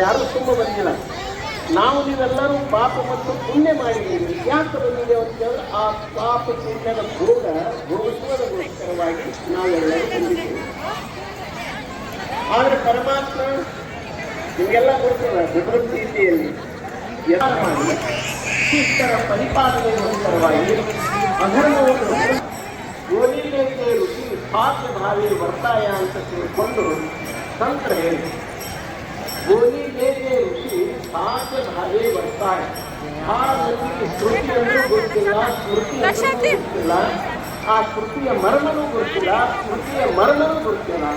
ಯಾರು ತುಂಬ ಬಂದಿಲ್ಲ. ನಾವು ನೀವೆಲ್ಲರೂ ಪಾಪ ಮತ್ತು ಪುಣ್ಯ ಮಾಡಿದ್ದೀವಿ. ಯಾಕೆ ಬಂದಿದೆ ಅಂತ ಹೇಳಿದ್ರೆ ಆ ಪಾಪ ಪುಣ್ಯದ ಭೋಗಿಸುವುದಕ್ಕೋಸ್ಕರವಾಗಿ ನಾವೆಲ್ಲರೂ ಬಂದಿದ್ದೇವೆ. ಆದರೆ ಪರಮಾತ್ಮ ನಿಮಗೆಲ್ಲ ಗೊತ್ತಿಲ್ಲ, ಭಗವದ್ಗೀತೆಯಲ್ಲಿ ಎಲ್ಲ ಮಾಡಿ ಶಿಷ್ಟರ ಪರಿಪಾಲನೆಗೋಸ್ಕರವಾಗಿ ಅಧರ್ಮವನ್ನು ಗೋಲಿಗೆ ಋಷಿ ಪಾತ್ರ ಭಾವಿ ಬರ್ತಾಯ ಅಂತ ತಿಳ್ಕೊಂಡು ತಂತ್ರ ಹೇಳಿ. ಗೋಲಿಗೆ ಋಷಿ ಪಾತ್ರ ಭಾವಿ ಬರ್ತಾಯ. ಆ ಋಷಿಗೆ ಶ್ರುತಿ ಅಂದ್ರೂ ಗೊತ್ತಿಲ್ಲ, ಸ್ಮೃತಿ ಅಂದ್ರೂ ಗೊತ್ತಿಲ್ಲ, ಆ ಶ್ರುತಿಯ ಮರ್ಮನೂ ಗೊತ್ತಿಲ್ಲ, ಸ್ಮೃತಿಯ ಮರ್ಮನೂ ಗೊತ್ತಿಲ್ಲ.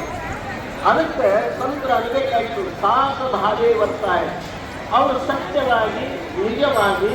ಅದಕ್ಕೆ ತಂತ್ರ ಅನ್ಬೇಕಾಯ್ತು, ಸಾಕ ಭಾವೇ ಬರ್ತಾಯ. ಅವರು ಸತ್ಯವಾಗಿ ನಿಜವಾಗಿ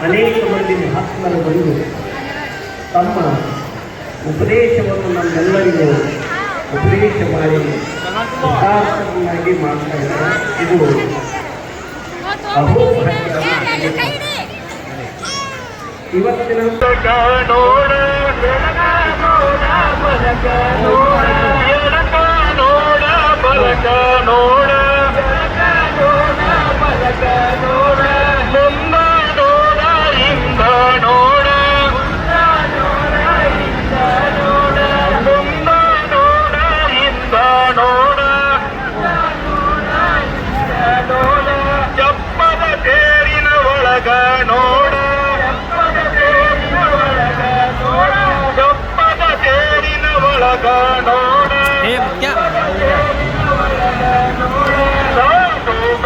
ಅನೇಕ ಮಂದಿ ಮಹಾತ್ಮರು ಬಂದು ತಮ್ಮ ಉಪದೇಶವನ್ನು ನಮ್ಮೆಲ್ಲರಿಗೂ ಉಪದೇಶ ಮಾಡಿ ಉದಾಹರಣೆಯಾಗಿ ಮಾಡ್ತಾ ಇದ್ದಾರೆ. ಇದು ಇವತ್ತಿನ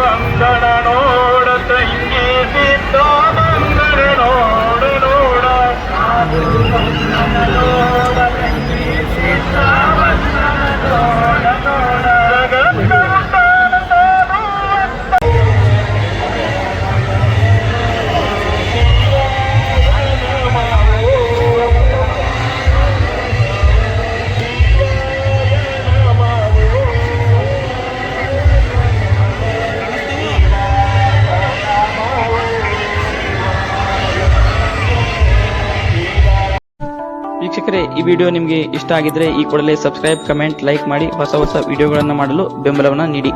ಬಂದಣ ನೋಡ ತಂಗಿ ಸಿದ್ಧ ಬಂದಣ ನೋಡ ನೋಡ ನೋಡ ತಂಗಿ ಸಿದ್ಧ ನೋಡ ನೋಡ ವೀಕ್ಷಕರೇ, ಈ ವಿಡಿಯೋ ನಿಮಗೆ ಇಷ್ಟ ಆಗಿದ್ರೆ ಈ ಕೂಡಲೇ ಸಬ್ಸ್ಕ್ರೈಬ್, ಕಮೆಂಟ್, ಲೈಕ್ ಮಾಡಿ ಹೊಸ ವಿಡಿಯೋಗಳನ್ನು ಮಾಡಲು ಬೆಂಬಲವನ್ನು ನೀಡಿ.